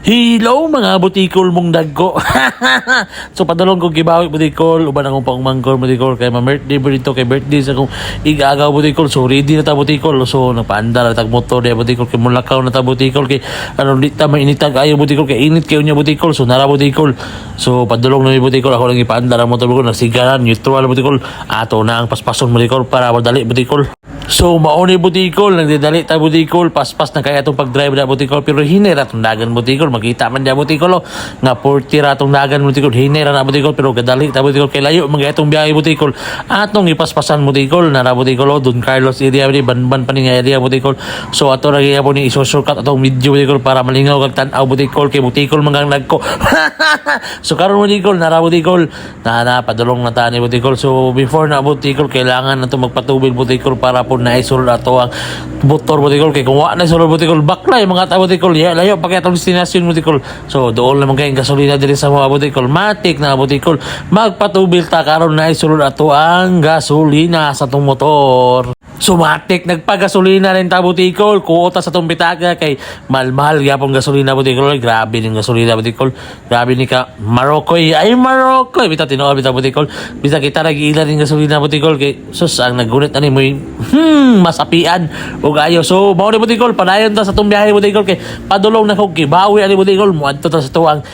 Hello mga butikol mong dagko. So padalong ko gibawi butikol, uban akong pangmangkor butikol kay ma-birthday dito kay birthday sa akong igagaw butikol. So ready na ta butikol. So nagpaandar na tag motor di butikol kay mulakaw na ta butikol kay ano di ta mainitag ayo butikol kay init kayo nya butikol. So nara butikol. So padulong na butikol ako lang ipaandar ang motor butikol nagsigaran neutral butikol. Ato na ang paspason butikol para madali butikol. So mauni butikol nagdidali ta butikol paspas na kaya atong pag-drive na butikol pero hinera atong dagan butikol makita man dia butikol nga 40 ratong dagan butikol hinera na butikol pero gadali ta butikol kay layo mga atong biyahe butikol atong ipaspasan butikol na butikol Don Carlos area di banban pa ni area butikol. So ato ra gyapon ni iso-shortcut atong video butikol para malingaw kag tan-aw butikol kay butikol manggang nagko. So karon butikol na butikol na padulong na ta ni butikol. So before na butikol kailangan nato magpatubil butikol para po na isulod ato ang motor butikol kay kung wa na isulod butikol baklay mga ta butikol layo pa kay atong destinasyon butikol. So doon naman kay gasolina diri sa mga butikol matik na butikol magpatubil ta karon na isulod ato ang gasolina sa tong motor. So matik nagpagasolina rin ta butikol kuota sa tong bitaga kay mahal gyapon gasolina butikol. Grabe ning gasolina butikol, grabe ni ka Marokoy ay Marokoy bitaw tinuod bitaw butikol bisa kita nag-iila ning gasolina butikol kay sus ang nagunit ani mo masapian ug ayo. So mao ni butikol padayon ta sa tong biyahe butikol kay padulong na kog gibawi ani butikol moadto ta sa tuang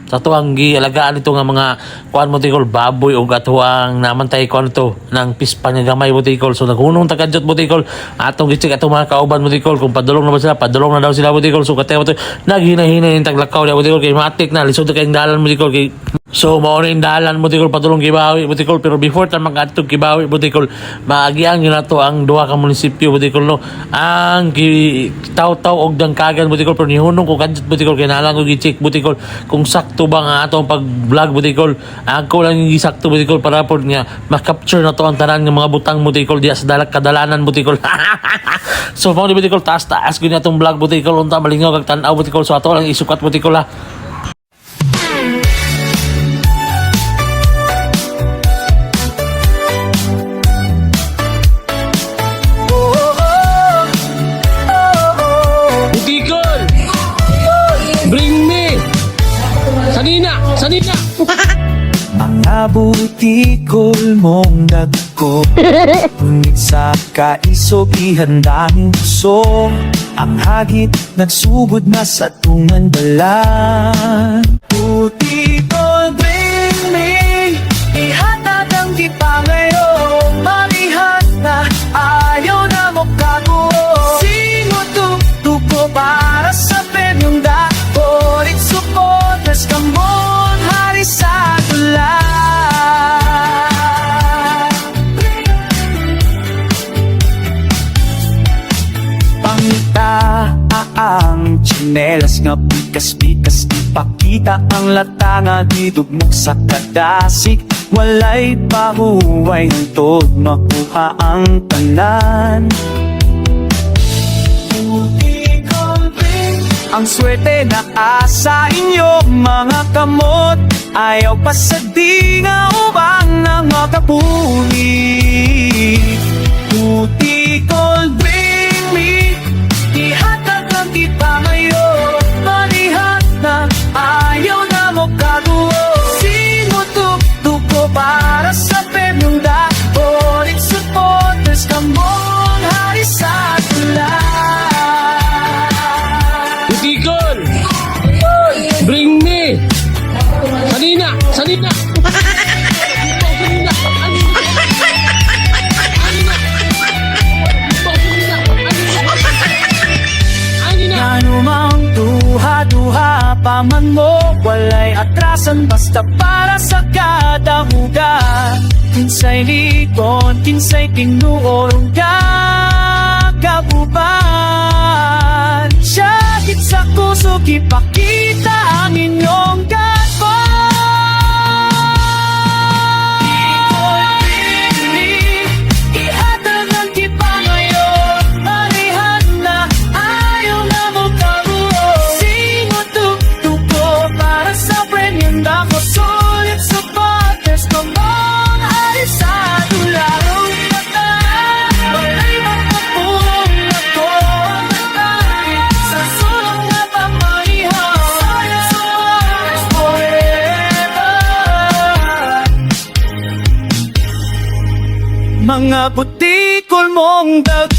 sa tuang gialagaan ito nga mga kuan butikol baboy ug atuang namantay kuan to nang pispa nga gamay butikol. So naghunong ta kadjot butikol atong gicheck atong mga kauban butikol kung padulong na ba sila padulong na daw sila butikol. So katay to naghina-hina ning taglakaw dia butikol kay matik na lisod kay dalan butikol kay so mao rin dalan butikol padulong gibawi butikol pero before ta magadtog gibawi butikol maagiang ginato ang duha ka munisipyo butikol no ang gitaw-taw og dangkagan butikol pero nihunong ko kadjot butikol kay nalang ko gi-check butikol kung sakto ba nga atong pag-vlog butikol. Ako lang yung gisakto butikol para po nga ma-capture na to ang tanan ng mga butang butikol diya sa kadalanan butikol. So mao ni butikol taas ko ni atong vlog butikol unta malingaw kag tan-aw butikol. So ato lang isukat butikol ha. Butikol! Bring me! Sanina! Mga butikol mong dagko ngunit sa kaisog ihandang puso ang hagit nagsugod na sa tungan balan. Butikol bring me ihatag ang di pa ngayon marihat na ayaw na mo kaguo singutuk ko para sa penyong dako rin supporters kamon hari sa tulan. Pangita ang tsinelas nga pikas-pikas ipakita ang lata nga didugmok sa kadasik walay pahuway ng tod makuha ang tanan. Ang swerte na asa inyo mga kamot ayaw pa sa di nga ubang na makapuni. Butikol bring me ihatag ang kita ngayon manihat na ayaw na mo kaguo sinutuk ko para sa penyong dako rin supporters kamon hari sa tulan. Butikol! Bring me! Sanina! Anumang duha-duha paman mo walay atrasan basta para sa kada huga kinsay likon, kinsay tinuorong gagabuban syahit sa kusog ipakita ang inyong gagawin. Sa sulong na pamanihan mga butikol mong dagko.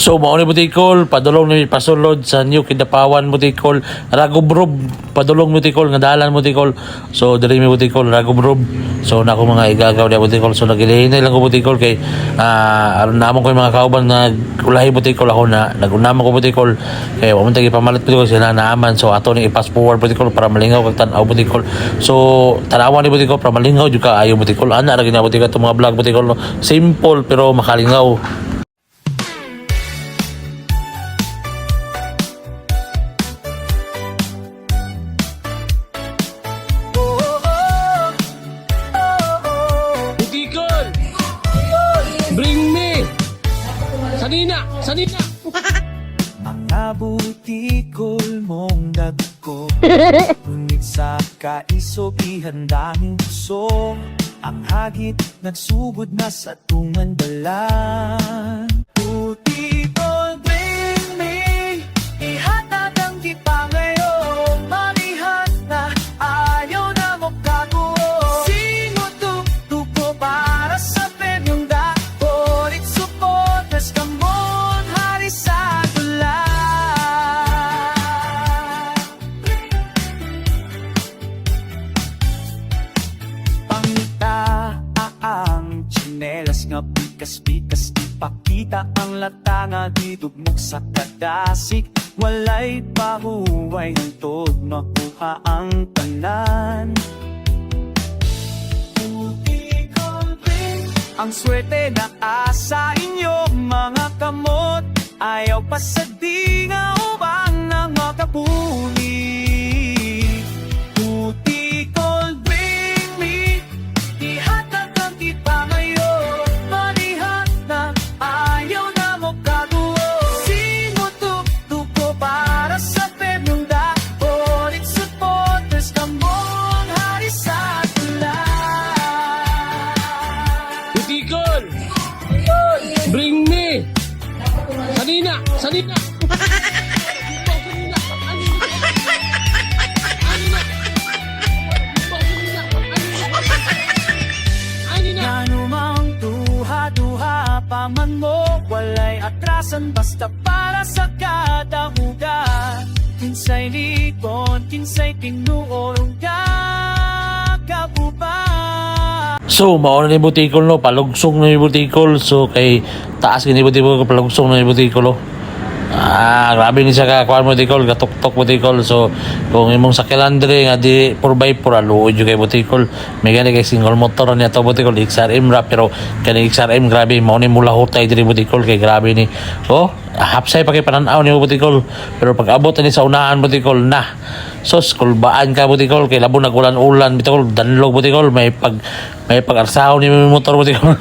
So mao ni Butikol, padulong ni pasulod sa New Kidapawan Butikol, Ragubrob, padulong Butikol nga dalan Butikol. So diri mi Butikol, Ragubrob. So nako mga igagaw dia Butikol. So nagihinay lang ko Butikol kay aron namon ko yung mga kauban na ulahi Butikol ako na nagunama ko Butikol kay wa man tagi pamalit Butikol sila naaman. So ato ni i-pass forward Butikol para malingaw kag tan-aw Butikol. So tanawan ni Butikol para malingaw jud ka ayo Butikol. Ana ra gina Butikol to mga vlog Butikol. No? Simple pero makalingaw. Butikol! Bring me! Sanina! Sanina! Mga butikol mong dagko, ngunit sa kaisog ihandang puso, ang hagit nagsugod na sa tungan dalan. Butikol, bring me, ihatag ang di pa ngayon, malihat na ayaw na mo kaguo. Sino tuko para sa penyong dako, it supporters kamon hari sa dulan. Pangita ang tsinelas nga pikas-pikas, ipakita ang lata nga didugmok sa kadasik. Walay pahuway hantod makuha ang tanan. Butikol, bring ang swerte na asa inyo mga kamot, ayaw pa sa di nga ubang na makapuni. Butikol, bring me, ihatag ang di pa ngayon, malihat na ayaw na mo kaguo. Sino tuko para sa penyong dako, it supporters kamon hari sa tulan. Butikol! Bring me! Sanina! Sanina! Nanumang duha-duha pa man mo, walay atrasan basta para sa kada ugat. Kinsay likon, kinsay tinuorong kakabuba. So, mauna ni Butikol, no? Palugsong na ni Butikol. So, kay taas ni Butikol, palugsong na ni Butikol, no? Grabe ni siya kakuan Butikol, katuktok Butikol. So, kung imong sakilan diri nga di 4x4, aluod yung kay Butikol. May gani kay single motor niya to Butikol, XRM ra, pero kani XRM, grabe, mauna mula hutay diri Butikol, kay grabe ni, oh, hapsay pa kay pananaw ni Butikol. Pero pag abot ni sa unahan Butikol, na, sos, kulbaan ka Butikol, kay labo nagulan-ulan Butikol, danlog Butikol, may pag-arsaw ni motor Butikol.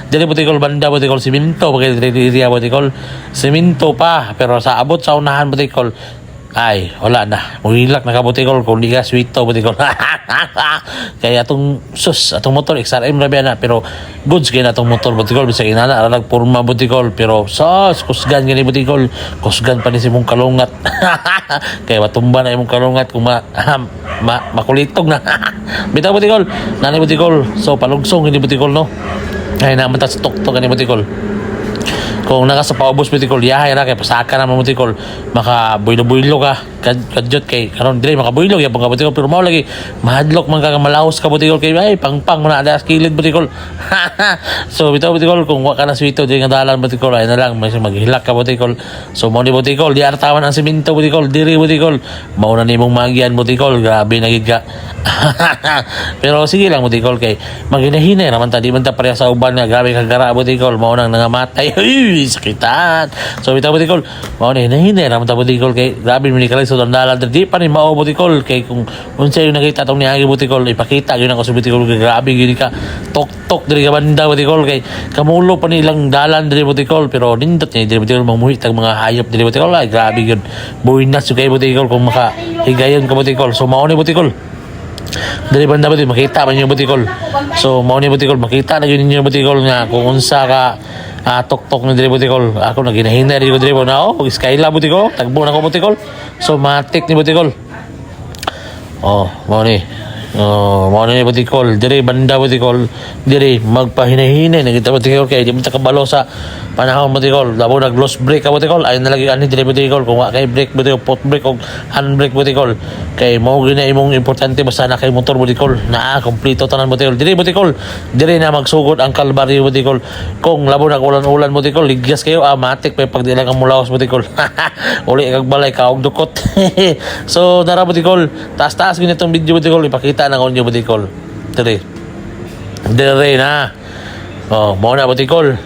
Dili Butikol, banda Butikol, siminto, kay diri Butikol, siminto pa, pero sa abot sa unahan Butikol, ay, wala na. Muhilak na ka Butikol, kung di ka sweeto Butikol. Kaya atong motor, XRM rabi na, pero goods kaya na atong motor Butikol, bisa inana, aralag purma Butikol, pero sos, kusgan gani Butikol, kusgan pa ni si mong kalungat. Kaya matumba na imong kalungat kung makulitog na. Bitaw Butikol, nanay Butikol, so palugsong hindi Butikol, no? Ay naman ta sa tuktok ni Butikol. Kung naka sa paubos Butikol, yahay na kay pasaka naman Butikol, maka buylo-buylo ka kadyot kay karon dire maka buylo ya pagka Butikol, pero mao lagi mahadlok man ka malaos ka Butikol kay ay pangpang man ada kilid Butikol. So bitaw Butikol, kung wa ka na sweeto di nga dalan Butikol, ay na lang may maghilak ka Butikol. So mao ni Butikol, di artawan ang semento Butikol, diri Butikol, mao na nimong magian Butikol, grabe na gid ka. Pero sige lang Butikol, kay maghinahinay naman ta, di man ta pareha sa uban nga grabe ka gara Butikol, mao nang nangamatay. Sakitan. So bitaw Butikol, mao ni hinahinay naman ta Butikol, kay grabe man ni kalay sa lisod ang dalan di pa ni mao Butikol kay kung unsa yung nakita tong niagi Butikol ipakita gyud ako sa Butikol kay grabe gyud ka tok diri ka banda Butikol kay kamulo pa nilang dalan diri Butikol pero nindot ni diri Butikol mamuhi tag mga hayop diri Butikol ay grabe gyud buhinas yung kay Butikol kung makahigayon ka Butikol so mao ni Butikol diri banda Butikol makita man yung Butikol so mao ni Butikol makita na gyud ninyo Butikol nga kung unsa ka tok na diri Butikol ako naghinahina diri ko diri na skyla Butikol tagbo na ko Butikol so matik ni Butikol mao ni Butikol diri banda Butikol diri magpahinahinay nagita Butikol kay di mo ta kabalo sa panahon Butikol labo nag lost brake ka Butikol ay nalagi ani diri Butikol kung wa kay brake Butikol pot brake o handbrake Butikol kay mao gyud na imong importante basta na kay motor Butikol naa kompleto tanan Butikol diri na magsugod ang kalbaryo Butikol kung labo nag ulan Butikol ligyas kayo matik pa pag dili ka mulawas Butikol uli kag balay ka og dukot so dara Butikol taas gyud itong video Butikol ipakita na konyo Butikol diri na mao na Butikol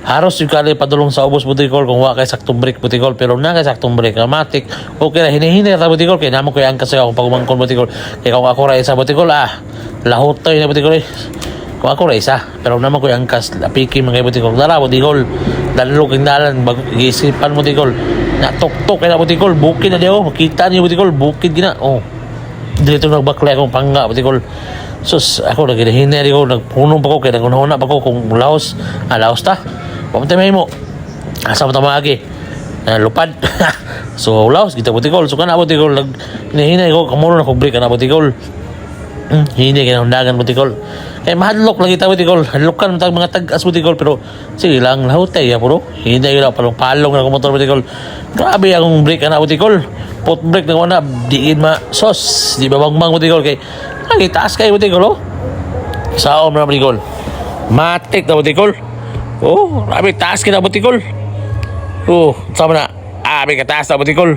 haros yung kali padulong sa ubos Butikol kung wa kay saktong break Butikol pero na kay saktong break matik okay na hinihini ra Butikol kay namo ko ang kasi ako pagumangkon Butikol kay kung ako ra isa Butikol lahot to na Butikol kung ako ra isa pero namo ko ang kas apiki mga Butikol dara Butikol dalog ang dalan gisipan Butikol na tok kay na Butikol bukid na diyo makita niyo Butikol bukid gina dito nagbaklay akong pangga Butikol sus ako naghinahini ko nagpunong pa ko kay nagunahuna pa ko kung laos ta pamatay may mo asa mo tamagi lupad so laos kita Butikol so kana Butikol hinahinay ko kamulo na kong break kana Butikol hindi kaya hundagan Butikol kaya mahadlok lang kita Butikol hadlokan mga tag-as Butikol pero sige lang lahutay puro hindi yun palong na motor Butikol grabe akong break kana Butikol pot break na wana diin sos di ba bangmang Butikol kay lagi taas kayo Butikol saom na Butikol matik na Butikol grabe taas ka na Butikol sama na may kataas na Butikol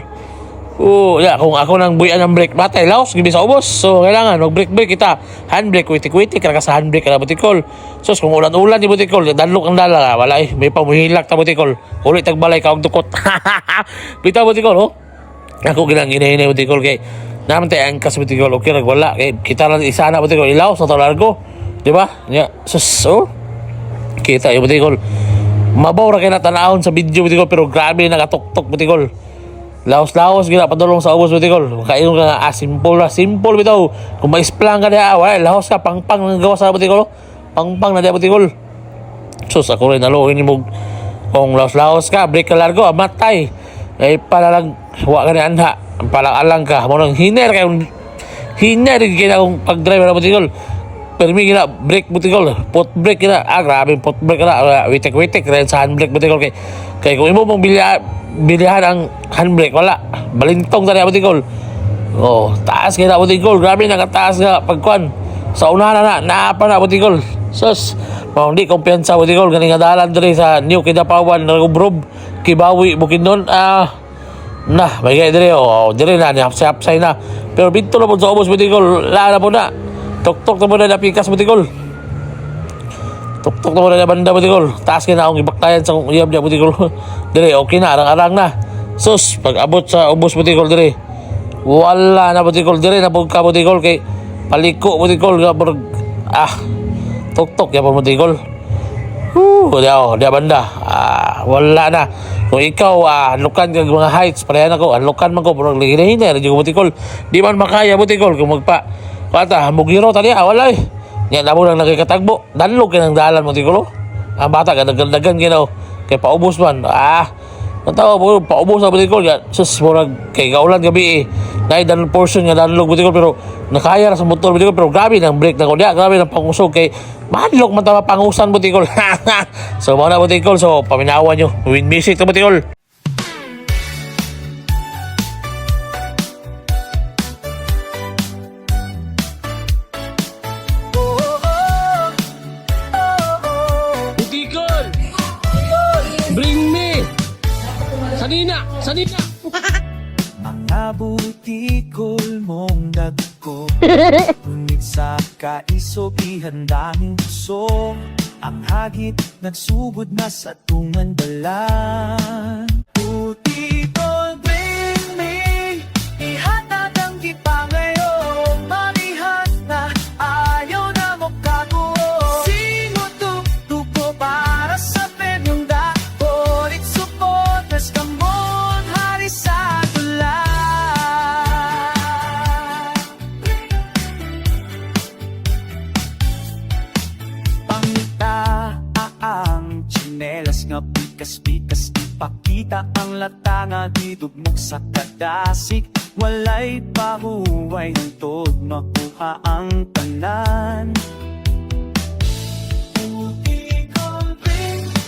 kung ako nang buyan ng brake batay laos gibi sa ubos so kailangan mag brake kita handbrake witik ka sa handbrake ka na Butikol so kung ulan ni Butikol danlok ang dala wala may pamuhilak ta Butikol ulit tagbalay ka og dukot bitaw Butikol ako ginang-inahinay Butikol kay naman tayo ang kas Butikol okay wala kay kita lang isa na Butikol ilaw sa largo di ba kita yung Butikol mabaw ra kay natanahon sa video Butikol pero grabe nagatok Butikol laos gina padulong sa ubos Butikol kayo nga simple bitaw kung maisplang ka diya wala laos ka pangpang nang gawa sa Butikol pangpang na diya Butikol sus ako rin naluhin mo kung laos ka break ka largo matay para lang wa ka ni anha palang ka mo nang hiner kay akong pag-drive na Butikol permi gina brake Butikol pot brake gina grabe pot brake na witik rin sa handbrake Butikol kay kung imo mong bilihan ang handbrake wala balintong tani Butikol taas kay na Butikol grabe nakataas nga pagkuan sa unahan na naapa na Butikol sus hindi kumpiyansa Butikol ganing dalan diri sa New Kidapawan Nagubrob Kibawi Bukidnon may gaya diri diri na ni hapsay na pero bito na po sa ubos Butikol lala po na tok na mo na napikas Butikol tok na mo na banda Butikol taas ka na akong ibaktayan sa kong iyab niya Butikol diri okay na arang na sus pag abot sa ubos Butikol diri wala na Butikol diri na ka Butikol kay paliko Butikol tok ya po Butikol dia banda wala na kung ikaw unlockan kag mga heights parehan ako unlockan man ko pero hinahinay ra jud Butikol di man makaya Butikol kung kata mugiro tani wala nya namo nang nagkatagbo danlog kay nang dalan Butikol ang bata ka dagan ginaw kay paubos man natawa mo paubos sa Butikol ya sus murag kay kaulan gabi nay dan portion nga danlog Butikol pero nakaya ra sa motor Butikol pero grabe nang brake na ko dia grabe nang pangusog kay madlok man ta pangusan Butikol so mo na Butikol so paminawan nyo win music to Butikol Butikol! Bring me! Sanina! Mga Butikol mong dagko ngunit sa kaisog ihandang puso ang hagit nagsugod na sa tungan dalan Butikol bring me tsinelas nga pikas-pikas, ipakita ang latanga, di dugmok sa kadasik. Walay pahuway hantod, makuha ang tanan.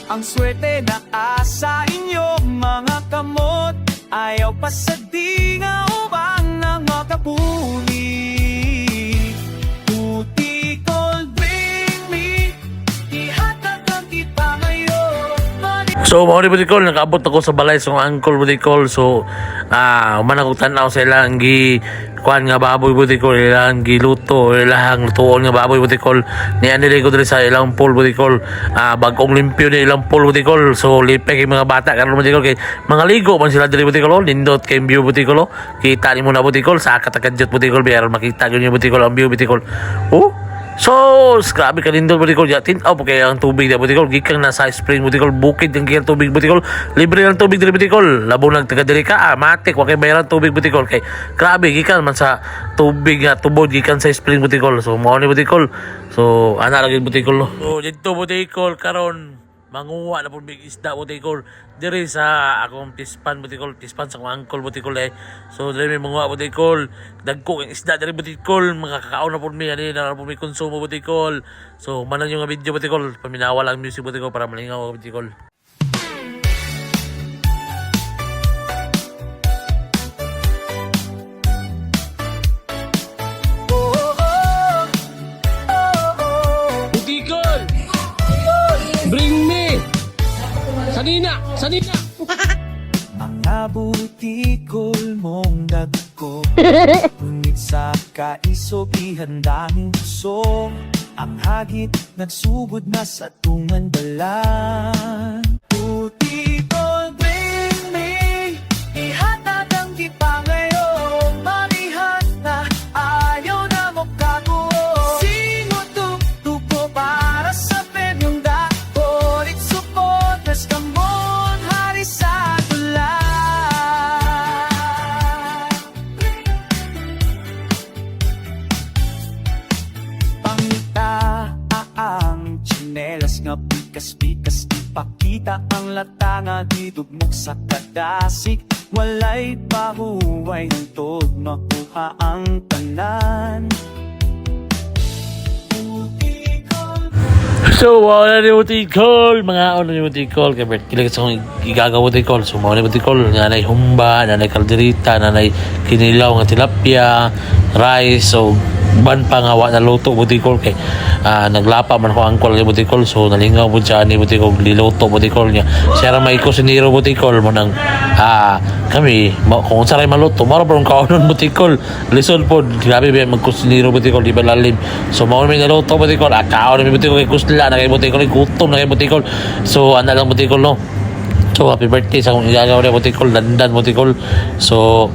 Ang swerte na asa inyo mga kamot, ayaw pa sa di nga ubang ng mga kapuli. Butikol, bring me, ihatag ang kita ngayon. So, mga Butikol, nakaabot ako sa balay sa uncle Butikol. So, man ako tanaw sa ilang kuan nga baboy Butikol, ilang giluto, ilang lutuon nga baboy Butikol. Niya nilay ko diri sa ilang pool Butikol. Bagong limpyo ni ilang pool Butikol. So, lipay kay mga bata karon Butikol kay mga ligo man sila diri Butikol. Nindot kay view Butikol. Kita ni mo na Butikol sa katakadyot Butikol, biar makita gyud niyo Butikol ang view Butikol. Oh, so, grabe ka din doon, Butikol. Tinaw po kaya ang tubig na, Butikol. Gikang nasa spring, Butikol. Bukid yung kaya tubig, Butikol. Libre ng tubig dito, Butikol. Labong nagtagadiri ka, matik. Huwag kayo bayaran tubig, Butikol. Kay, grabe, gikan man sa tubig nga, tubod, gikan sa spring, Butikol. So, mga ni Butikol. So, ana lagi, Butikol. No? So, dito, Butikol, karon manguha na po big isda Butikol diri sa akong tispan Butikol, tispan sa akong uncle Butikol so diri may manguha Butikol, dagko ang isda diri Butikol, makakakaon na po mi ani na po mi konsumo Butikol. So manan yung video Butikol, paminawa lang music Butikol para malingaw Butikol. Butikol! Bring me! Sanina! Sanina! Mga butikol mong dagko, ngunit sa kaisog ihandang puso. Ang hagit nagsugod na sa tungan balan. Butikol, bring me, ihatag ang kita ngayon. Marihan na ayaw na mo kaguo. Sinutuko para sa penyong dako. Iksupot nas kamon hari sa tulan. Pangita ang tsinelas nga pikas-pikas, ipakita ang latanga, di dugmok sa kadasik. Walay pahuway hantod, makuha ang tanan. So, wala ni Butikol, mga ano ni Butikol, kaya kilig sa akong igagawa Butikol. So, mga ni Butikol, nanay humba, nanay kalderita, nanay kinilaw nga tilapia, rice, so ban pa nga wa na luto Butikol kay naglapa man ko angkol ni Butikol. So nalingaw po siya ni Butikol, liluto Butikol niya siya ra may kusinero Butikol mo nang kami kung saray maluto maro pa kaunon Butikol lison po grabe ba magkusinero Butikol di ba lalim. So mao may naluto Butikol kaon ni Butikol kay kusla na kay Butikol gutom na kay Butikol. So ana lang Butikol no. So happy birthday sa akong igagaw ni Butikol, dandan Butikol. So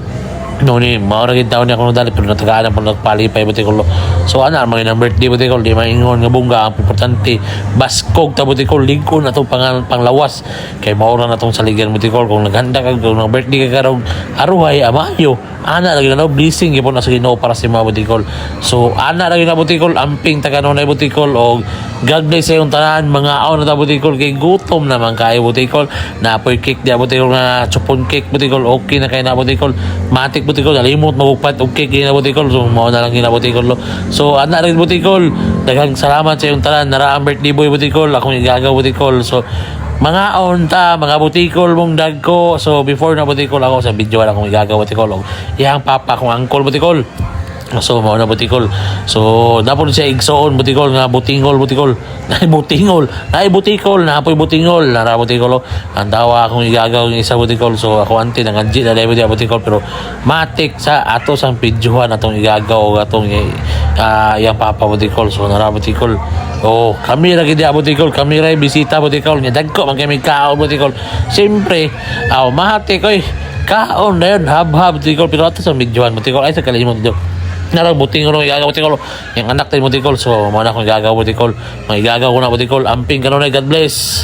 no ni maura gid taon niya kuno dali pero natagaan po nagpalipay Butikol. So ana mga ng birthday Butikol di maingon nga bunga ang importante baskog ta Butikol lingkon na tong panglawas kay maura na tong saligan Butikol kung naghanda ka kung birthday ka karong aruhay amayo ana lagi na blessing gyapon na sa Ginoo para sa mga Butikol. So ana lagi na Butikol amping ta kanunay Butikol og God bless sa iyong tanan mga aon na ta Butikol kay gutom naman kayo Butikol na apoy cake di Butikol nga chupon cake Butikol okay na kay na Butikol matik Butikol nalimot magugpat og cake na Butikol. So mao na lang gina Butikol. So ana rin Butikol daghang salamat sa iyong tanan naraang birthday boy Butikol akong igagaw Butikol. So mga onta, mga Butikol mong dagko. So before na Butikol ako sa video na akong igagaw Butikol og iyang papa akong uncle Butikol. So mao na Butikol. So napon siya igsoon Butikol nga butingol Butikol. Nay butingol, nay Butikol, napoy butingol, nara Butikol. Ang dawa akong igagaw ng isa Butikol. So ako anti nang anji na dai Butikol pero matik sa ato sang videohan atong igagaw atong yang papa Butikol. So nara Butikol. Oh, kami ra gid Butikol, kami ra bisita Butikol. Nya dagko man kami kaon Butikol. Siyempre, mahatik oy. Kaon na yun, hab-hab Butikol pero ato sang videohan Butikol ay sa kalimot dito. Narang Butikol no igagaw Butikol yung anak tayo Butikol. So mo na akong igagaw Butikol, magigagaw ko na Butikol amping kanon God bless.